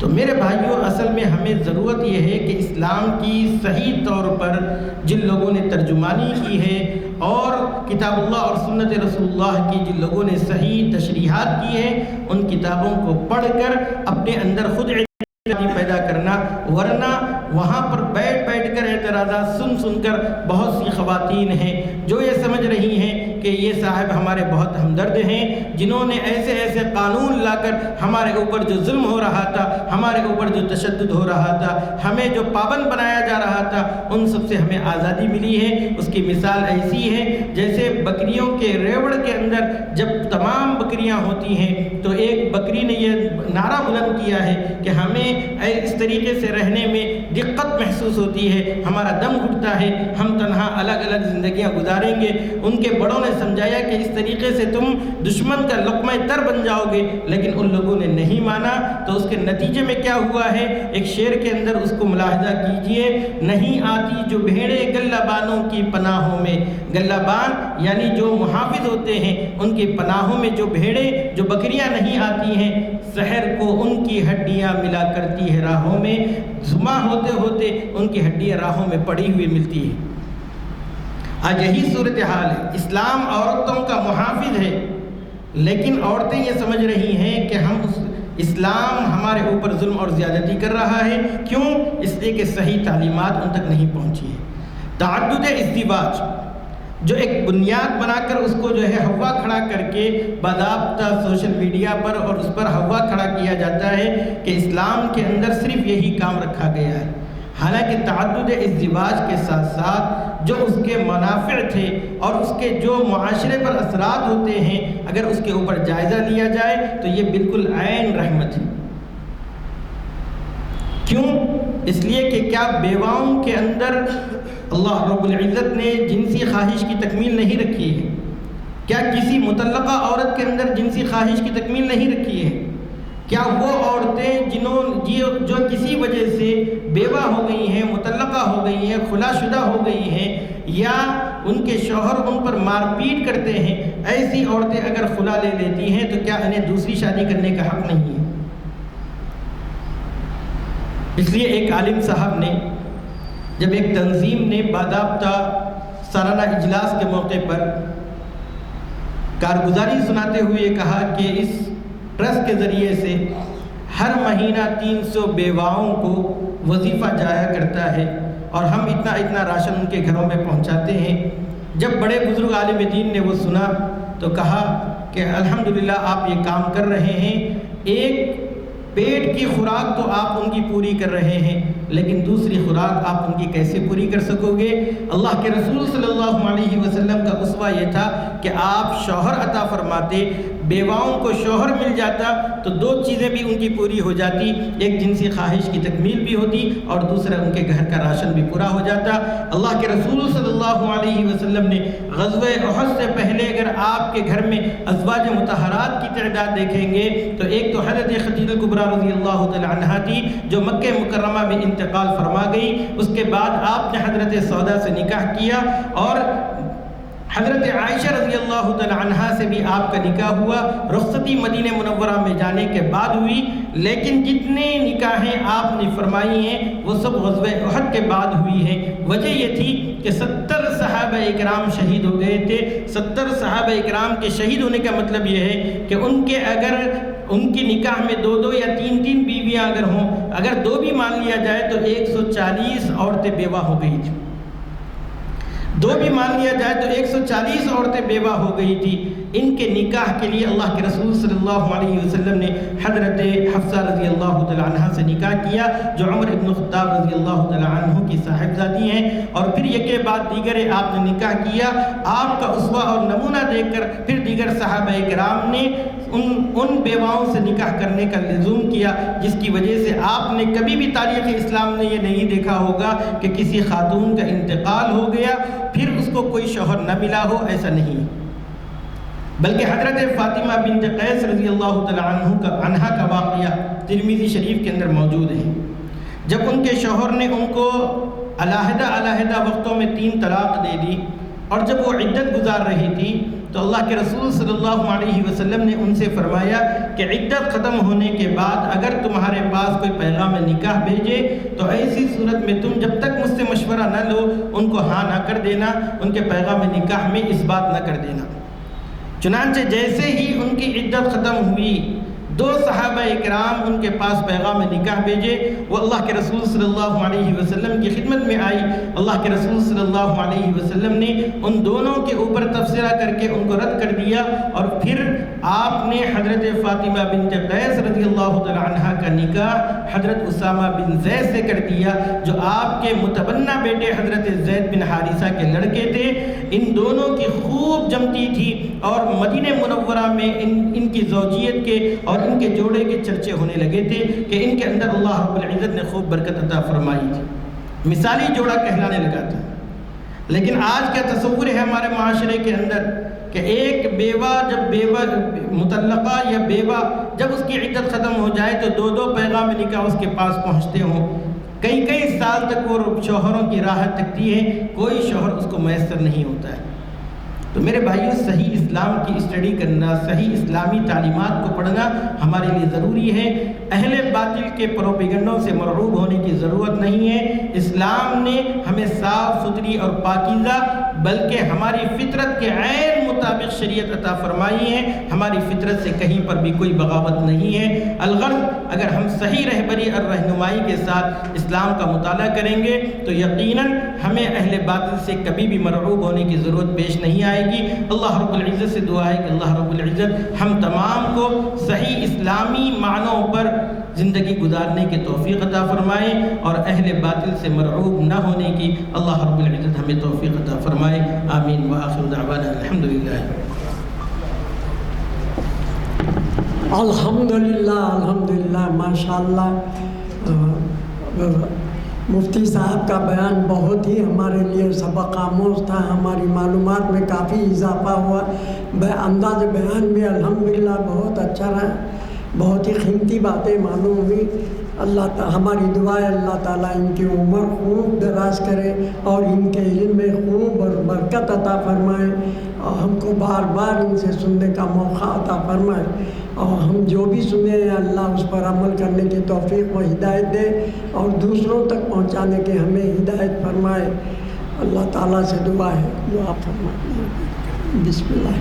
تو میرے بھائیوں، اصل میں ہمیں ضرورت یہ ہے کہ اسلام کی صحیح طور پر جن لوگوں نے ترجمانی کی ہے اور کتاب اللہ اور سنت رسول اللہ کی جن لوگوں نے صحیح تشریحات کی ہے، ان کتابوں کو پڑھ کر اپنے اندر خود پیدا کرنا، ورنہ وہاں پر بیٹھ کر اعتراضات سن کر بہت سی خواتین ہیں جو یہ سمجھ رہی ہیں کہ یہ صاحب ہمارے بہت ہمدرد ہیں، جنہوں نے ایسے قانون لا کر ہمارے اوپر جو ظلم ہو رہا تھا، ہمارے اوپر جو تشدد ہو رہا تھا، ہمیں جو پابند بنایا جا رہا تھا، ان سب سے ہمیں آزادی ملی ہے۔ اس کی مثال ایسی ہے جیسے بکریوں کے ریوڑ کے اندر جب تمام بکریاں ہوتی ہیں تو ایک بکری نے یہ نعرہ بلند کیا ہے کہ ہمیں اس طریقے سے رہنے میں دقت محسوس ہوتی ہے، ہمارا دم گھٹتا ہے، ہم تنہا الگ الگ زندگیاں گزاریں گے۔ ان کے بڑوں نے سمجھایا کہ اس طریقے سے تم دشمن کا لقمہ تر بن جاؤ گے، لیکن ان لوگوں نے نہیں مانا، تو اس کے نتیجے میں کیا ہوا ہے؟ ایک شعر کے اندر اس کو ملاحظہ کیجئے، نہیں آتی جو بھیڑیں گلہ بانوں کی پناہوں میں۔ گلہ بان یعنی جو محافظ ہوتے ہیں، ان کی پناہوں میں جو بھیڑیں، جو بکریاں نہیں آتی ہیں، سحر کو ان کی ہڈیاں ملا کرتی ہے راہوں میں، زما ہوتے ہوتے ان کی ہڈیاں راہوں میں پڑی ہوئی ملتی ہیں۔ آج یہی صورتحال ہے۔ اسلام عورتوں کا محافظ ہے، لیکن عورتیں یہ سمجھ رہی ہیں کہ ہم اس اسلام ہمارے اوپر ظلم اور زیادتی کر رہا ہے۔ کیوں؟ اس لیے کہ صحیح تعلیمات ان تک نہیں پہنچی ہے۔ تعدد ازدواج جو ایک بنیاد بنا کر اس کو جو ہے ہوا کھڑا کر کے باضابطہ سوشل میڈیا پر اور اس پر ہوا کھڑا کیا جاتا ہے کہ اسلام کے اندر صرف یہی کام رکھا گیا ہے، حالانکہ تعدد ازدواج کے ساتھ ساتھ جو اس کے منافع تھے اور اس کے جو معاشرے پر اثرات ہوتے ہیں، اگر اس کے اوپر جائزہ لیا جائے تو یہ بالکل عین رحمت ہے۔ کیوں؟ اس لیے کہ کیا بیواؤں کے اندر اللہ رب العزت نے جنسی خواہش کی تکمیل نہیں رکھی ہے؟ کیا کسی مطلقہ عورت کے اندر جنسی خواہش کی تکمیل نہیں رکھی ہے؟ کیا وہ عورتیں جو کسی وجہ سے بیوہ ہو گئی ہیں، مطلقہ ہو گئی ہیں، خلا شدہ ہو گئی ہیں، یا ان کے شوہر ان پر مار پیٹ کرتے ہیں، ایسی عورتیں اگر خلا لے لیتی ہیں تو کیا انہیں دوسری شادی کرنے کا حق نہیں ہے؟ اس لیے ایک عالم صاحب نے جب ایک تنظیم نے باضابطہ سالانہ اجلاس کے موقع پر کارگزاری سناتے ہوئے کہا کہ اس ٹرسٹ کے ذریعے سے ہر مہینہ 300 بیواؤں کو وظیفہ جایا کرتا ہے اور ہم اتنا راشن ان کے گھروں میں پہنچاتے ہیں۔ جب بڑے بزرگ عالم دین نے وہ سنا تو کہا کہ الحمدللہ آپ یہ کام کر رہے ہیں، ایک پیٹ کی خوراک تو آپ ان کی پوری کر رہے ہیں، لیکن دوسری خوراک آپ ان کی کیسے پوری کر سکو گے؟ اللہ کے رسول صلی اللہ علیہ وسلم کا اسوہ یہ تھا کہ آپ شوہر عطا فرماتے، بیواؤں کو شوہر مل جاتا تو دو چیزیں بھی ان کی پوری ہو جاتی، ایک جنسی خواہش کی تکمیل بھی ہوتی اور دوسرا ان کے گھر کا راشن بھی پورا ہو جاتا۔ اللہ کے رسول صلی اللہ علیہ وسلم نے غزوہ احد سے پہلے اگر آپ کے گھر میں ازواج مطہرات کی تعداد دیکھیں گے تو ایک تو حضرت خدیجہ کبریٰ رضی اللہ تعالی عنہا تھی جو مکہ مکرمہ میں انتقال فرما گئی، اس کے بعد آپ نے حضرت سودا سے نکاح کیا اور حضرت عائشہ رضی اللہ تعالی عنہا سے بھی آپ کا نکاح ہوا، رخصتی مدینہ منورہ میں جانے کے بعد ہوئی، لیکن جتنے نکاحیں آپ نے فرمائی ہیں وہ سب غزوہ احد کے بعد ہوئی ہیں۔ وجہ یہ تھی کہ 70 صحابہ اکرام شہید ہو گئے تھے۔ 70 صحابہ اکرام کے شہید ہونے کا مطلب یہ ہے کہ ان کے نکاح میں 2 یا 3 بیویاں اگر ہوں، اگر 2 بھی مان لیا جائے تو 140 عورتیں بیوہ ہو گئی تھیں، 2 بھی مان لیا جائے تو 140 عورتیں بیوہ ہو گئی تھی۔ ان کے نکاح کے لیے اللہ کے رسول صلی اللہ علیہ وسلم نے حضرت حفصہ رضی اللہ تعالی عنہ سے نکاح کیا جو عمر ابن خطاب رضی اللہ تعالی عنہ کی صاحبزادی ہیں، اور پھر یکے بعد دیگر آپ نے نکاح کیا۔ آپ کا اسوہ اور نمونہ دیکھ کر پھر دیگر صحابہ کرام نے ان بیواؤں سے نکاح کرنے کا لزوم کیا، جس کی وجہ سے آپ نے کبھی بھی تاریخ اسلام نے یہ نہیں دیکھا ہوگا کہ کسی خاتون کا انتقال ہو گیا پھر اس کو کوئی شوہر نہ ملا ہو، ایسا نہیں، بلکہ حضرت فاطمہ بنت قیس رضی اللہ تعالی عنہا کا واقعہ ترمذی شریف کے اندر موجود ہے۔ جب ان کے شوہر نے ان کو علیحدہ وقتوں میں 3 طلاق دے دی اور جب وہ عدت گزار رہی تھی تو اللہ کے رسول صلی اللہ علیہ وسلم نے ان سے فرمایا کہ عدت ختم ہونے کے بعد اگر تمہارے پاس کوئی پیغام نکاح بھیجے تو ایسی صورت میں تم جب تک مجھ سے مشورہ نہ لو ان کو ہاں نہ کر دینا، ان کے پیغام نکاح میں اس بات نہ کر دینا۔ چنانچہ جیسے ہی ان کی عدت ختم ہوئی 2 صحابہ اکرام ان کے پاس پیغام نکاح بھیجے، وہ اللہ کے رسول صلی اللہ علیہ وسلم کی خدمت میں آئی۔ اللہ کے رسول صلی اللہ علیہ وسلم نے ان دونوں کے اوپر تبصرہ کر کے ان کو رد کر دیا، اور پھر آپ نے حضرت فاطمہ بنت قیس رضی اللہ تعالی عنہا کا نکاح حضرت اسامہ بن زید سے کر دیا جو آپ کے متبنہ بیٹے حضرت زید بن حارثہ کے لڑکے تھے۔ ان دونوں کی خوب جمتی تھی اور مدینہ منورہ میں ان کی زوجیت کے اور ان کے جوڑے کے چرچے ہونے لگے تھے کہ ان کے اندر اللہ رب العزت نے خوب برکت عطا فرمائی تھی، مثالی جوڑا کہلانے لگا تھا۔ لیکن آج کیا تصور ہے ہمارے معاشرے کے اندر کہ ایک بیوہ مطلقہ یا بیوہ جب اس کی عدت ختم ہو جائے تو 2 پیغام نکاح اس کے پاس پہنچتے ہوں، کئی سال تک وہ شوہروں کی راہ تکتی ہے، کوئی شوہر اس کو میسر نہیں ہوتا ہے۔ تو میرے بھائیوں، صحیح اسلام کی اسٹڈی کرنا، صحیح اسلامی تعلیمات کو پڑھنا ہمارے لیے ضروری ہے۔ اہل باطل کے پروپیگنڈوں سے مرعوب ہونے کی ضرورت نہیں ہے۔ اسلام نے ہمیں صاف ستھری اور پاکیزہ بلکہ ہماری فطرت کے عین مطابق شریعت عطا فرمائی ہے، ہماری فطرت سے کہیں پر بھی کوئی بغاوت نہیں ہے۔ الغرض اگر ہم صحیح رہبری اور رہنمائی کے ساتھ اسلام کا مطالعہ کریں گے تو یقیناً ہمیں اہل باطل سے کبھی بھی مرعوب ہونے کی ضرورت پیش نہیں آئے گی۔ اللہ رب العزت سے دعا ہے کہ اللہ رب العزت ہم تمام کو صحیح اسلامی معنوں پر زندگی گزارنے کی توفیق عطا فرمائے اور اہل باطل سے مرعوب نہ ہونے کی اللہ رب العزت ہمیں توفیق عطا فرمائے۔ آمین وآخر دعوانا الحمدللہ۔ الحمدللہ ماشاءاللہ، مفتی صاحب کا بیان بہت ہی ہمارے لیے سبق آموز تھا، ہماری معلومات میں کافی اضافہ ہوا، انداز بیان بھی الحمدللہ بہت اچھا رہا، بہت ہی قیمتی باتیں معلوم ہوئی۔ ہماری دعا ہے اللہ تعالیٰ ان کی عمر خوب دراز کرے اور ان کے علم میں خوب اور برکت عطا فرمائے، اور ہم کو بار بار ان سے سننے کا موقع عطا فرمائے، اور ہم جو بھی سنے ہیں اللہ اس پر عمل کرنے کی توفیق و ہدایت دے اور دوسروں تک پہنچانے کی ہمیں ہدایت فرمائے۔ اللہ تعالیٰ سے دعا ہے، دعا فرمائے۔ بسم اللہ۔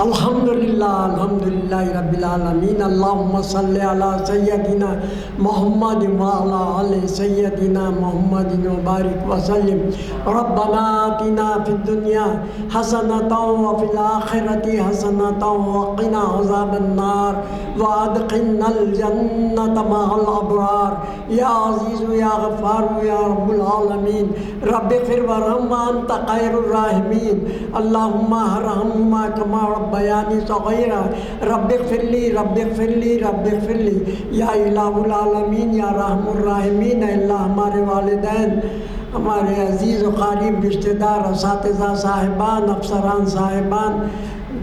الحمدللہ رب العالمین۔ اللہم صلی علی سیدنا محمد وعلی آل سیدنا محمد وبارک وسلم۔ ربنا آتنا فی الدنیا حسنۃ وفی الآخرۃ حسنۃ وقنا عذاب النار وادخلنا الجنۃ مع الابرار۔ یا عزیز یا غفار یا رب العالمین، رب اغفر وارحم وانت خیر الراحمین۔ اللہم ارحمہما کما ربیانی صغیرا۔ رب اغفر لی رب اغفر لی رب اغفر لی۔ یا الہ العالمین یا رحم الراحمین، اے اللہ ہمارے والدین، ہمارے عزیز و قریب رشتہ دار، اساتذہ صاحبان، افسران صاحبان،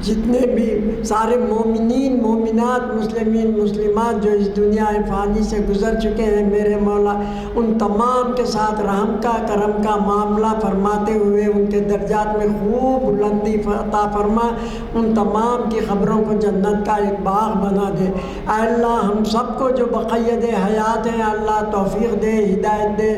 جتنے بھی سارے مومنین مومنات، مسلمین مسلمات جو اس دنیا فانی سے گزر چکے ہیں، میرے مولا ان تمام کے ساتھ رحم کا کرم کا معاملہ فرماتے ہوئے ان کے درجات میں خوب بلندی عطا فرما، ان تمام کی خبروں کو جنت کا ایک باغ بنا دے۔ اے اللہ ہم سب کو جو بقید حیات ہیں اللہ توفیق دے، ہدایت دے،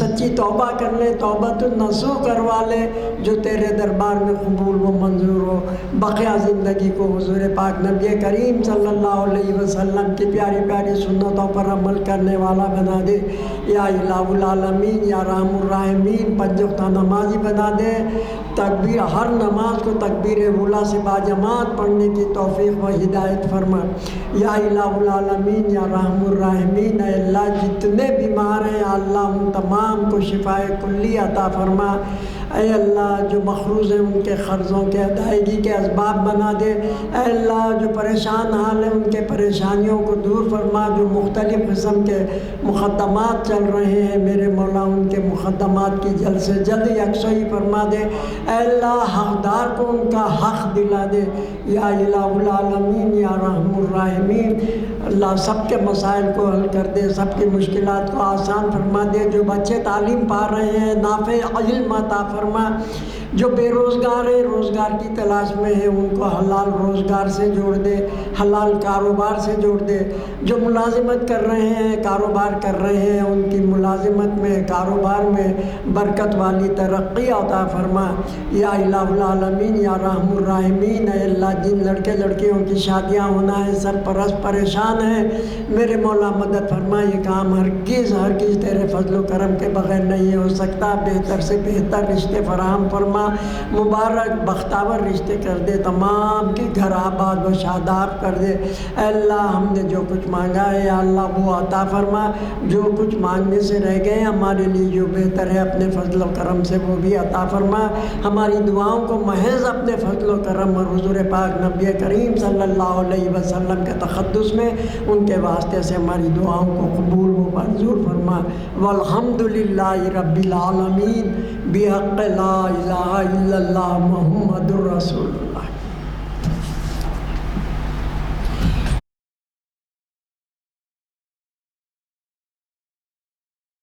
سچی توبہ کر لے، توبۃ النصوح کروا لے، جو تیرے دربار میں قبول و منظور ہو۔ بقیہ زندگی کو حضور پاک نبی کریم صلی اللہ علیہ وسلم کی پیاری پیاری سنتوں پر عمل کرنے والا بنا دے۔ یا الہ العالمین یا رحم الراحمین، پنج وقتہ نمازی بنا دے، تکبیر ہر نماز کو تکبیر اولیٰ سے باجماعت پڑھنے کی توفیق و ہدایت فرما۔ یا الہ العالمین یا رحم الراحمین، اے اللہ جتنے بیمار ہیں اللہ ان تمام کو شفائے کلی عطا فرما۔ اے اللہ جو مقروض ہیں ان کے قرضوں کے ادائیگی کے اسباب بنا دے۔ اے اللہ جو پریشان حال ہیں ان کے پریشانیوں کو دور فرما، جو مختلف قسم کے مقدمات چل رہے ہیں میرے مولا ان کے مقدمات کی جلد سے جلد یکسوئی فرما دے۔ اے اللہ حقدار کو ان کا حق دلا دے۔ یا الہ العالمین یا رحم الراحمین، اللہ سب کے مسائل کو حل کر دے، سب کی مشکلات کو آسان فرما دے۔ جو بچے تعلیم پا رہے ہیں نافع علم عطا فرما، جو بے روزگار ہیں روزگار کی تلاش میں ہیں ان کو حلال روزگار سے جوڑ دے، حلال کاروبار سے جوڑ دے۔ جو ملازمت کر رہے ہیں کاروبار کر رہے ہیں ان کی ملازمت میں کاروبار میں برکت والی ترقی عطا فرما۔ یا الہ العالمین یا رحم الراحمین، اے اللہ جن لڑکے لڑکیوں کی شادیاں ہونا ہے سرپرست پریشان ہیں میرے مولا مدد فرما۔ یہ کام ہرگز تیرے فضل و کرم کے بغیر نہیں ہو سکتا، بہتر سے بہتر رشتے فراہم فرما، مبارک بختاور رشتے کر دے، تمام کے گھر آباد و شاداب کر دے۔ اے اللہ ہم نے جو کچھ مانگا ہے یا اللہ وہ عطا فرما، جو کچھ مانگنے سے رہ گئے ہمارے لیے جو بہتر ہے اپنے فضل و کرم سے وہ بھی عطا فرما۔ ہماری دعاؤں کو محض اپنے فضل و کرم اور حضور پاک نبی کریم صلی اللہ علیہ وسلم کے تقدس میں ان کے واسطے سے ہماری دعاؤں کو قبول و منظور فرما۔ والحمدللہ رب العالمین، بحق لا الہ الا اللہ محمد الرسول۔